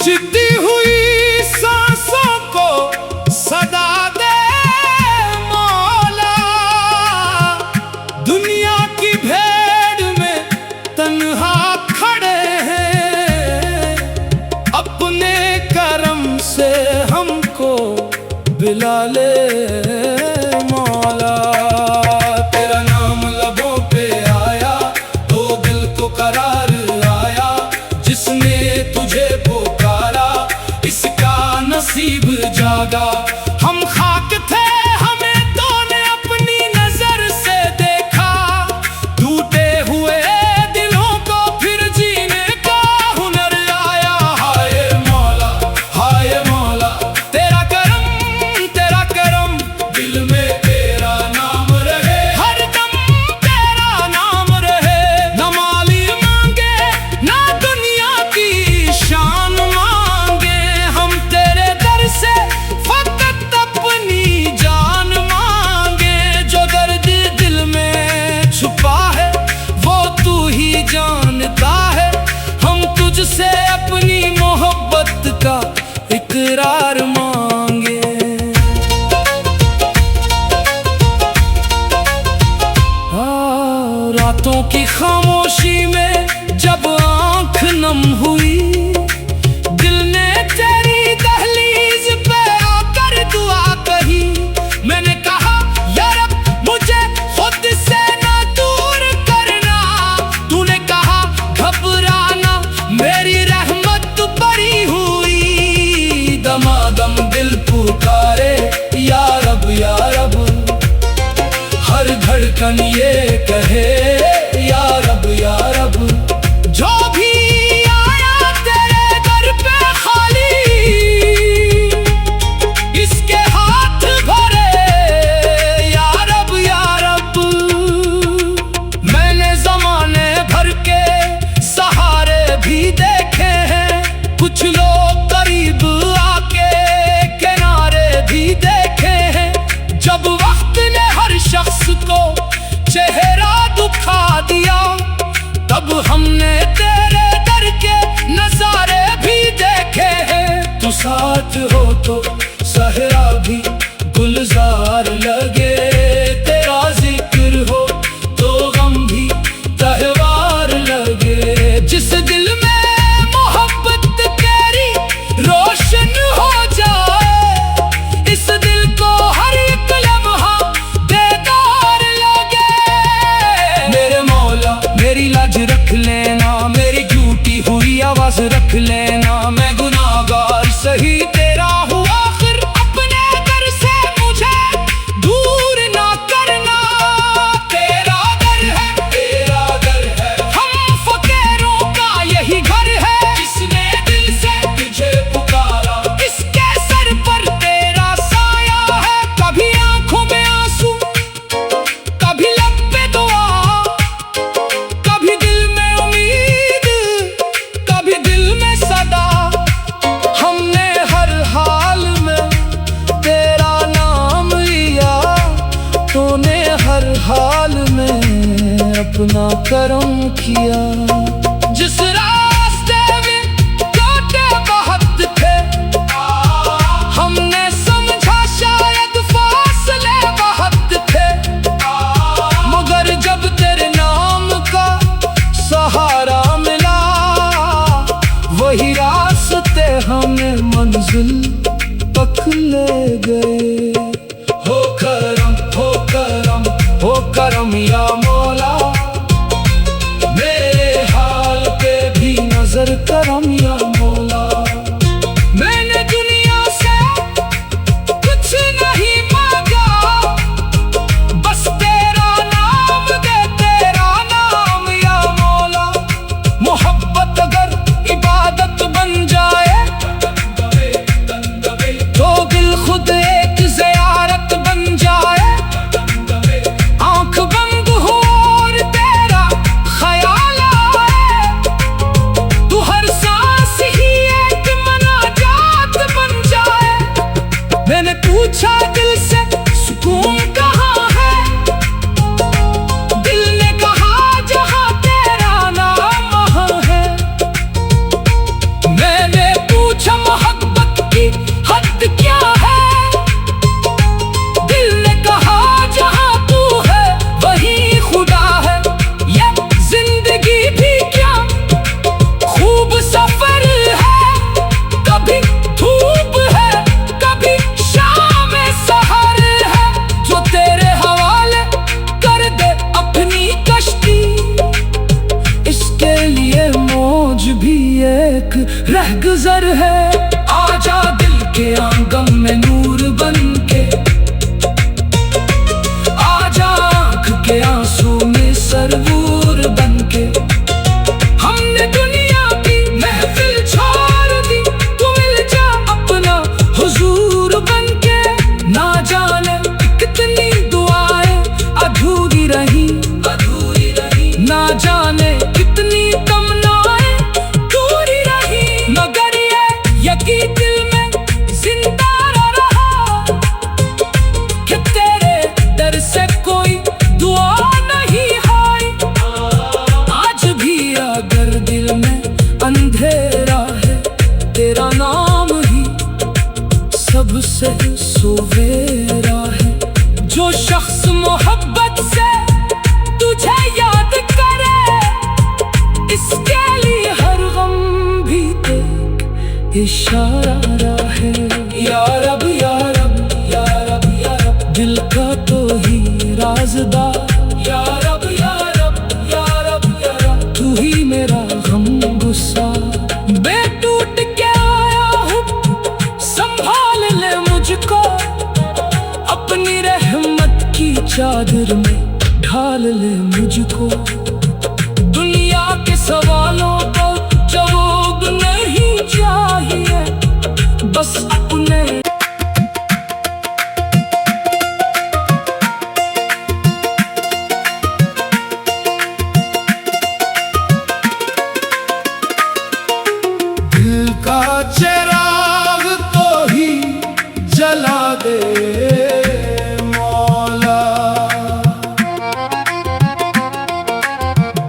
बुझती हुई सांसों को सदा दे मौला। दुनिया की भेड़ में तन्हा खड़े हैं, अपने करम से हमको बिला ले मौला। तेरा नाम लबों पे आया तो दिल को करार आया, जिसने तुझे पुकारा इसका नसीब जागा। हम खाक थे हमें तूने अपनी नजर से देखा, टूटे हुए दिलों को फिर जीने का हुनर आया। हाय मौला, हाय मौला, तेरा करम दिल में तेरा नाम रहे, हर दम तेरा नाम रहे। न माली मांगे ना दुनिया की शान मांगे, हम तेरे दर से फकत अपनी जान मांगे। जो दर्द दिल में छुपा है वो तू ही जानता है, हम तुझसे अपनी मोहब्बत का इकरार मांगे। रातों की खामोशी में जब आंख नम हुई, दिल ने तेरी दहलीज पे आकर दुआ कही। मैंने कहा या रब मुझे खुद से ना दूर करना, तूने कहा घबराना मेरी रहमत बरी हुई। दमादम दिल पुकारे या रब या रब, हर धड़कन ये कहे या रब या रब। जो भी आया तेरे दर पे खाली, इसके हाथ भरे या रब या रब। मैंने जमाने भर के सहारे भी देखे हैं, कुछ लोग करीब आके किनारे भी देखे हैं। जब वक्त ने हर शख्स को चेहरा दुखा दिया, तब हमने तेरे दर के नजारे भी देखे हैं। तू साथ हो तो सहरा भी गुलजार लगे, तेरा जिक्र हो तो गम भी त्योहार लगे। जिस दिल में मोहब्बत तेरी रोशन हो जाए, इस दिल को हर एक लम्हा बेदार लगे। मेरे मौला मेरी लाज रख लेना, मेरी झूठी हुई आवाज रख लेना। मैं गुनाहगार सही तेरा हूँ आखिर, अपने दर से मुझे दूर ना करना। तेरा दर है हम फकीरों का यही घर है, जिसने दिल से तुझे पुकारा इसके सर पर तेरा साया है। कभी आंखों में आंसू, कभी लब पे दुआ, कभी दिल में उम्मीद, कभी दिल में सदा। हमने हर हाल में तेरा नाम लिया, तूने हर हाल में अपना करम किया। जिस रास्ते में कांटे बहुत थे, हमने समझा शायद फासले बहुत थे, मगर जब तेरे नाम का सहारा मिला, वही रास्ते हमें मंजिल तक ले गए। हो करम हो करम हो करम या मौला, मेरे हाल पे भी नजर करम या मौला। मैंने दुनिया से कुछ नहीं मांगा, बस तेरा नाम दे, तेरा नाम या मौला। मोहब्बत अगर इबादत बन जाए, तो दिल खुद एक ज़ियारत बन जाए। आंख बंद हो और तेरा ख्याल आए, तू हर सांस एक रहगुजर है। आजा दिल के आंगन में नूर बन के, आजा आँख के आंसू में सरबूर बन के। हमने दुनिया की महफिल छोड़ दी, तू मिल जा अपना हुजूर बन के। ना जाने कितनी दुआएं अधूरी रही, ना जाने कितनी तमन्नाएं दूरी रही, मगर ये यकीन दिल में जिंदा रहा कि तेरे दर से कोई दुआ नहीं है। आज भी अगर दिल में अंधेरा है, तेरा नाम ही सबसे सवेरा है। जो शख्स मोहब्बत से तुझे याद करे, इसके लिए हर गम भी एक इशारा है। या रब या रब या रब या रब, दिल का तो ही राज़दार। या रब या रब या रब या रब, तू ही मेरा गम गुस्सा। बेटूट के आया हूँ, संभाल ले मुझको, अपनी रहमत की चादर में ढाल ले मुझको। दुनिया के सवालों को जवाब नहीं चाहिए, बस अपने दिल का चिराग तो ही जला दे मौला।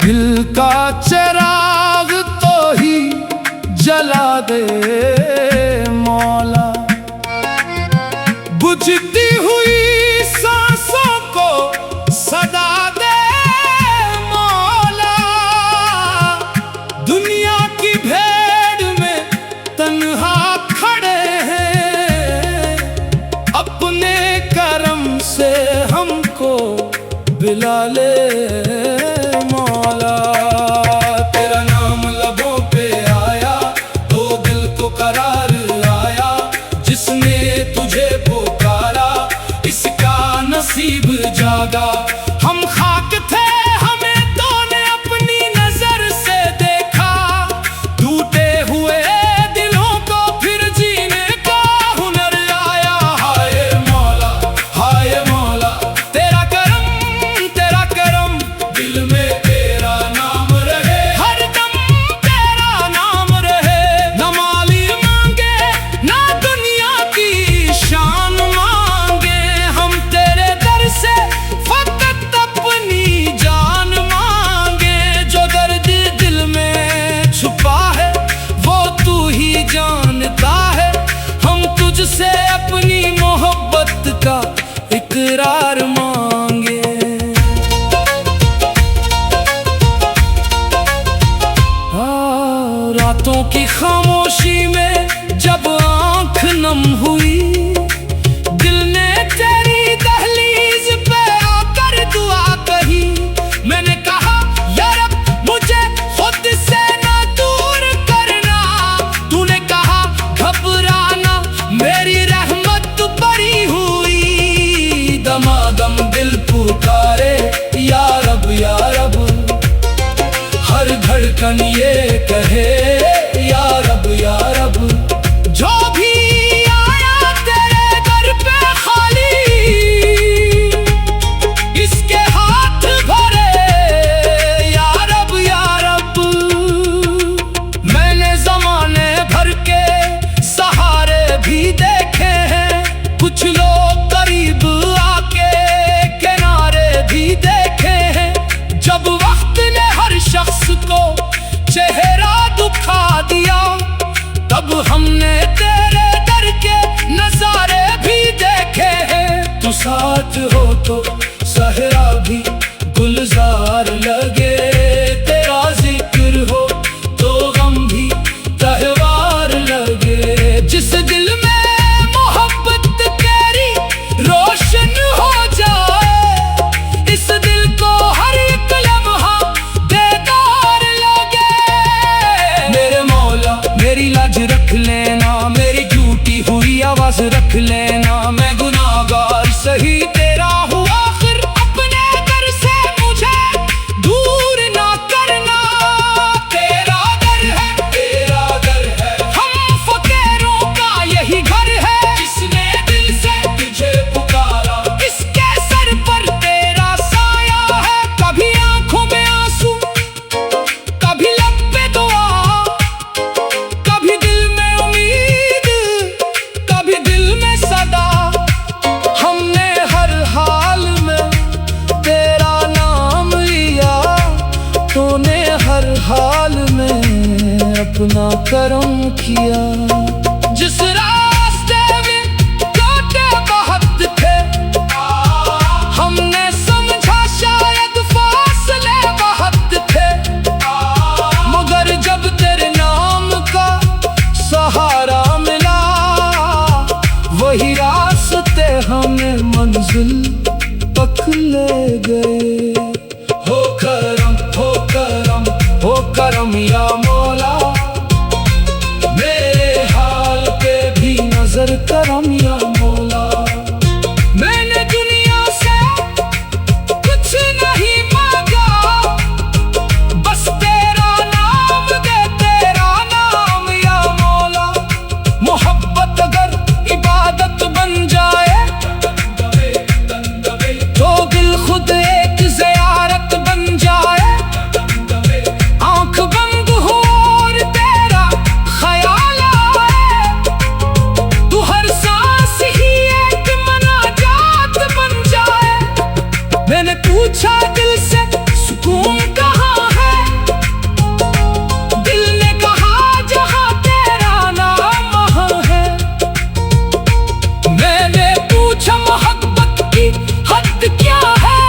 दिल का चिराग तो ही जला दे मौला। बुझती हुई सांसों को सदा दे मौला। दुनिया की भीड़ में तन्हा खड़े हैं, अपने करम से हमको बुला ले मौला। तेरा नाम लबों पे आया तो दिल को करार आया, जिसने तुझे पुकारा इसका नसीब जागा। हम खाक थे, हमें तूने अपनी नजर से देखा, टूटे हुए दिलों को फिर जीने का हुनर आया। हाय मौला हाय मौला, तेरा करम दिल में तेरा नाम रहे, हर दम तेरा नाम रहे। न माली मांगे ना दुनिया की शान मांगे, हम तेरे दर से फकत अपनी जान मांगे। जो दर्द दिल में छुपा है वो तू ही जानता है, हम तुझसे अपनी मोहब्बत का इकरार मांगे। रातों की खामोशी में जब आँख नम हुई, दिल ने तेरी दहलीज पे आकर दुआ कही। मैंने कहा या रब मुझे खुद से ना दूर करना, तूने कहा घबराना मेरी रहमत बरी हुई। दमादम दिल पुकारे या रब या रब, हर धड़कन ये कहे या रब या रब। जो भी आया तेरे दर पे खाली, इसके हाथ भरे या रब या रब। मैंने जमाने भर के सहारे भी देखे हैं, कुछ लोग करीब आके किनारे भी देखे हैं। जब वक्त ने हर शख्स को अपना करम किया। जिस रास्ते में कांटे बहुत थे, हमने समझा शायद फासले बहुत थे, मगर जब तेरे नाम का सहारा मिला, वही रास्ते हमें मंजिल तक ले गए। हो करम, हो करम, हो करम या मौला, मेरे हाल पे भी नजर करम या मौला। मैंने दुनिया से कुछ नहीं मांगा, बस तेरा नाम दे, तेरा नाम या मौला। मोहब्बत अगर इबादत बन जाए, तो दिल खुद एक ज़ियारत बन जाए। आंख बंद हो और तेरा ख्याल आए, तू हर सांस ही एक मनाजात बन जाए। मैंने पूछा दिल से सुकून कहाँ है, दिल ने कहा जहाँ तेरा नाम वहाँ है। मैंने पूछा मोहब्बत की हद क्या है,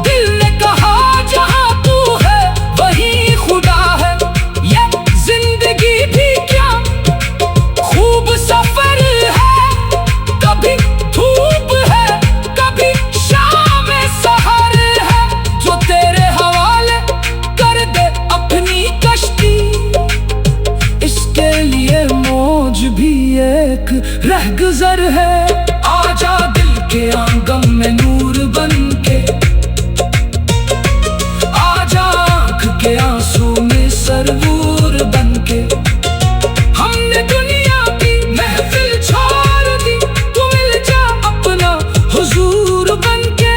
दिल ने कहा जहाँ तू है वही खुदा है। ये जिंदगी भी क्या खूब सफर है, कभी धूप है, कभी शाम सहर है। जो तेरे हवाले कर दे अपनी कश्ती, इसके लिए मौज भी एक रहगुजर है। आजा दिल के आंगन में नूर बन के, आजा आँख के आंसू में सरबूर बन के। हमने दुनिया की महफिल छोड़ दी, तू मिल जा अपना हुजूर बन के।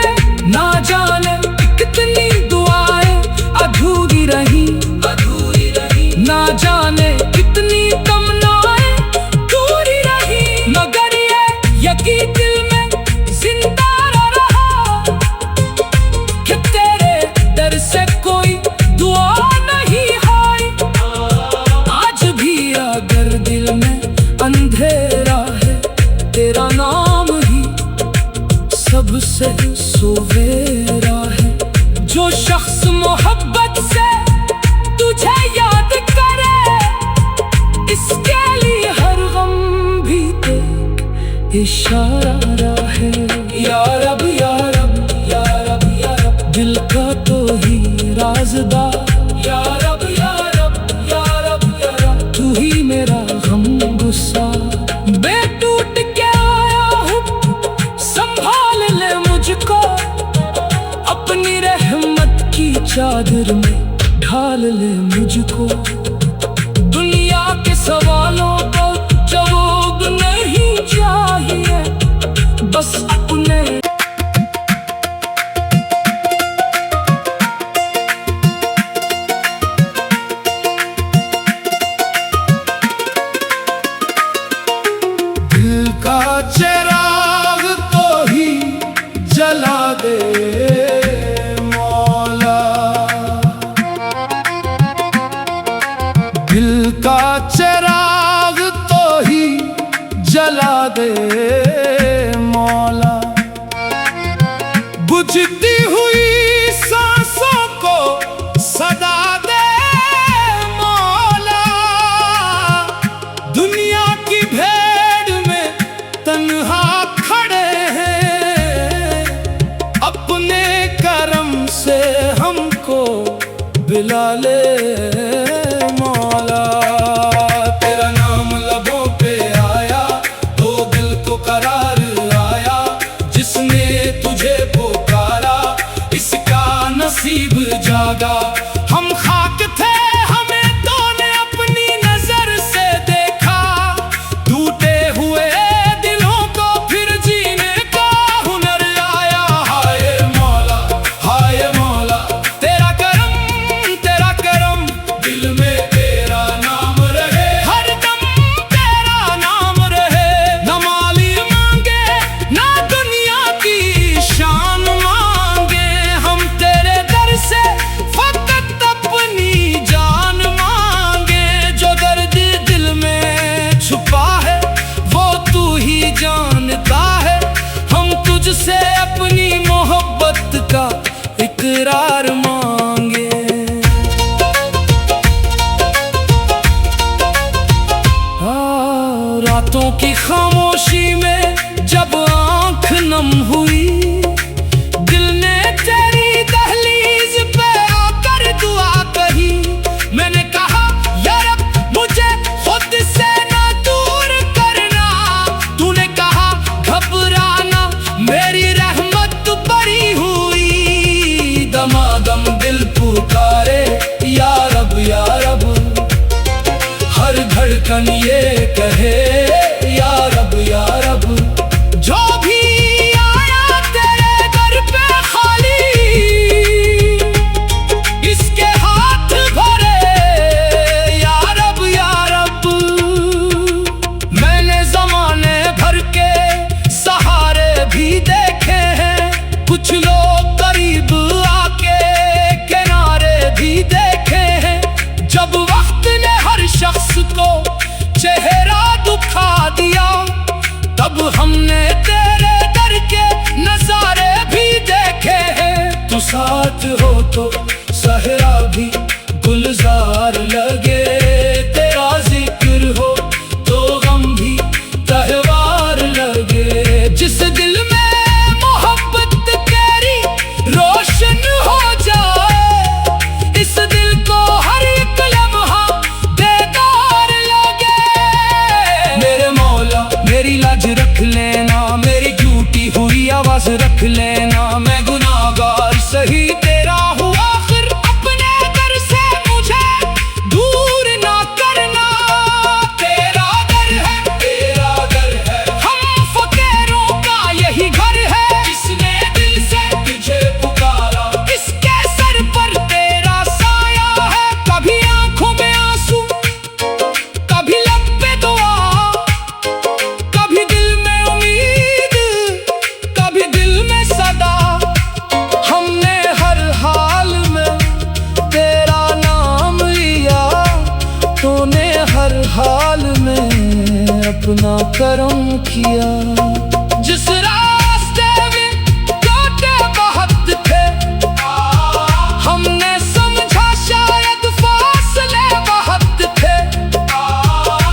ना जाने कितनी दुआएं अधूरी रही, अधूरी रही, ना जाने कितनी तमन्नाएं दूरी रही, मगर ये यकीन दिल में जिंदा रहा कि तेरे दर से कोई दुआ नहीं है। आज भी अगर दिल में अंधेरा है, तेरा नाम ही सबसे सवेरा है। जो शख्स मोहब्बत से तुझे याद करे, इसके लिए हर गम भी एक इशारा है। या रब, या रब, या रब, या रब, दिल का तो ही राज़दार। या रब, या रब, या रब, या रब, तू ही मेरा गम गुस्सा। मैं टूट के आया हूँ, संभाल ले मुझको, अपनी रहमत की चादर में ढाल ले मुझको। दुनिया के सवालों को जवाब नहीं चाहिए, बस अपने दिल का चिराग तो ही जला दे मौला। दिल का चिराग तो ही जला दे मौला। बुझती हुई सांसों को सदा दे मौला। दुनिया की भीड़ में तन्हा खड़े हैं, अपने करम से हमको बुला ले मौला। तेरा नाम लबों पे आया तो दिल को करार आया, रातों की खामोशी में जब आंख नम हुई, दिल ने तेरी दहलीज पे आकर दुआ कही। मैंने कहा या रब मुझे खुद से ना दूर करना। तूने कहा घबराना, मेरी रहमत बड़ी हुई। दमादम दिल पुकारे या रब या रब, हर धड़कन ये कहे या रब या रब। जो भी आया तेरे दर पे खाली, इसके हाथ भरे या रब या रब। मैंने जमाने भर के सहारे भी देखे हैं, कुछ लोग करीब आके किनारे भी देखे हैं। जब वक्त ने हर शख्स को चेहरा दुखा दिया, तब हमने तेरे दर के नजारे भी देखे हैं। तू साथ हो तो सहरा भी गुलजार लगे, तेरा जिक्र हो तो गम भी त्योहार लगे। जिस दिल में मोहब्बत तेरी रोशन हो जाए, इस दिल को हर एक लम्हा बेकार लगे। मेरे मौला मेरी लाज रख लेना, मेरी झूठी हुई आवाज रख लेना। मैं गुनाहगार सही तेरा हूँ आखिर, अपने दर से मुझे दूर ना करना। तेरा दर है, हम फकीरों का यही घर है। इसने दिल से तुझे पुकारा, इसके सर पर तेरा साया है। कभी आंखों में आंसू, कभी लब पे दुआ, कभी दिल में उम्मीद, कभी दिल में सदा। हमने हर हाल में तेरा नाम लिया, तूने हर हाल में अपना करम किया। जिस रास्ते में कांटे बहुत थे, हमने समझा शायद फासले बहुत थे।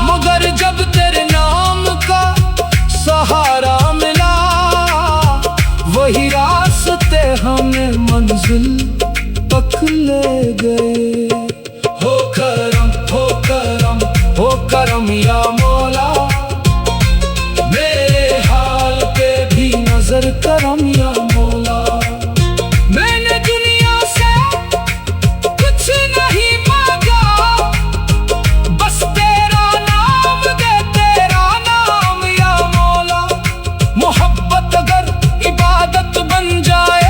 मगर जब तेरे नाम का सहारा मिला, वही रास्ते हमें मंजिल तक ले गए। हो करम हो करम हो करम या मौला, मेरे हाल पे भी नजर करम या मौला। मैंने दुनिया से कुछ नहीं मांगा, बस तेरा नाम दे, तेरा नाम या मौला। मोहब्बत अगर इबादत बन जाए,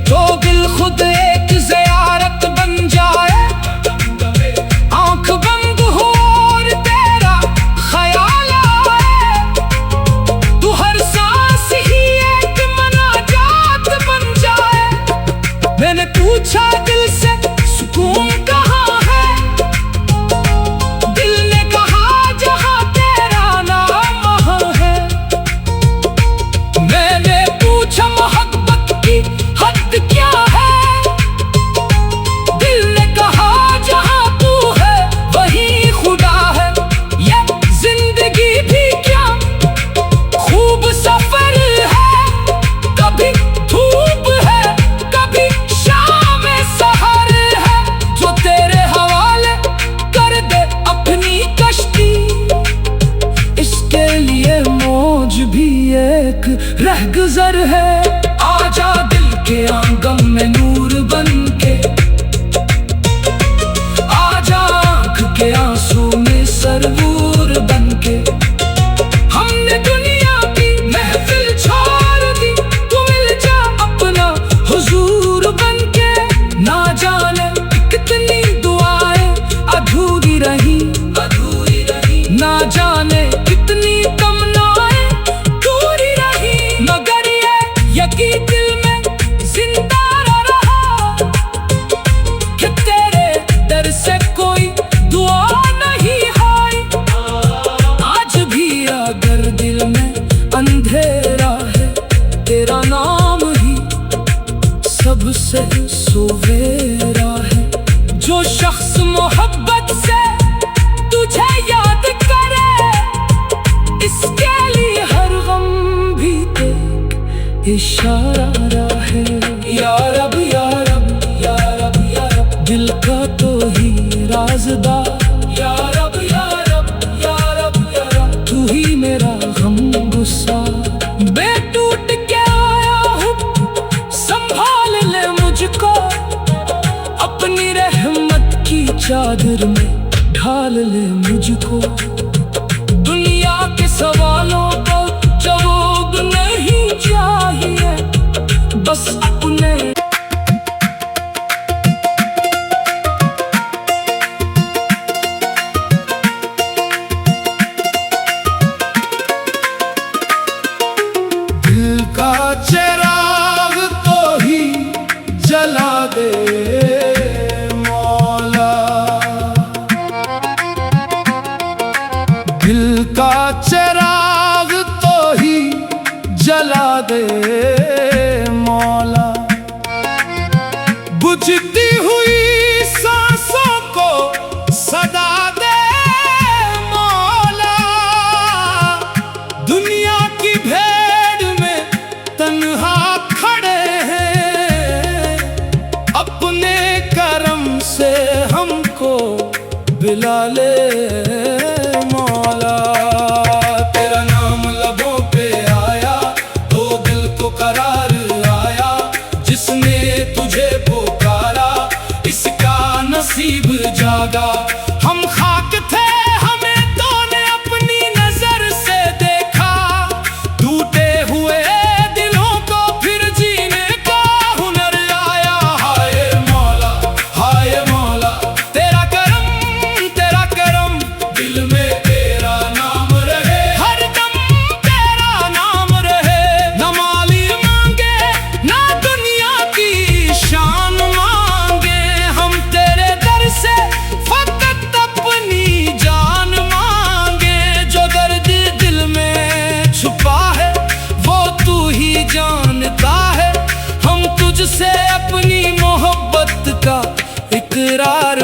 तो दिल खुद एक ज़ियारत बन जाए। आंख बंद हो और तेरा ख्याल आए, तू हर सांस ही एक मनाजात बन जाए। मैंने पूछा दिल से सुकून कहाँ है, दिल ने कहा जहाँ तेरा नाम वहाँ है। मैंने पूछा मोहब्बत की हद क्या है, दिल ने कहा जहाँ तू है वही खुदा है। ये जिंदगी भी क्या खूब सफर है, कभी धूप है कभी शाम सहर है। जो तेरे हवाले कर दे अपनी कश्ती, इसके लिए मौज भी एक रहगुजर है। आजा दिल के आंगन में नूर बन के, आजा आंख के आंसू में सरबूर बन के। हमने दुनिया की महफिल छोड़ दी, तू मिल जा अपना हुजूर बन के। ना जाने कितनी दुआएं अधूरी रही, ना जाने कितनी तमन्नाएं दूरी रही। मगर ये यकीन दिल में जिंदा रहा कि तेरे दर से कोई दुआ नहीं आई। मजेदार। या रब या रब या रब या रब, तू ही मेरा गम गुस्सा। बेटूट के आया हूँ, संभाल ले मुझको, अपनी रहमत की चादर में ढाल ले मुझको। दुनिया के सवालों को जवाब नहीं चाहिए, बस अपने दिल का चिराग तो ही जला दे मौला। दिल का चिराग तो ही जला दे मौला। बुझती हुई सांसों को सदा दे मौला। दुनिया की भीड़ में तन्हा खड़े हैं, अपने करम से हमको बुला ले मौला। तेरा नाम लबों पे आया तो दिल को करार आया, जिसने तुझे पुकारा इसका नसीब जागा। हम खाक थे, हमें तूने अपनी नजर से देखा, टूटे हुए दिलों को फिर जीने का हुनर आया। हाय मौला हाय मौला, तेरा करम दिल में तेरा नाम रहे, हर दम तेरा नाम रहे। न माली मांगे ना दुनिया की शान मांगे, हम तेरे दर से फकत अपनी जान मांगे। जो दर्द दिल में छुपा है वो तू ही जानता है, हम तुझसे अपनी मोहब्बत का इकरार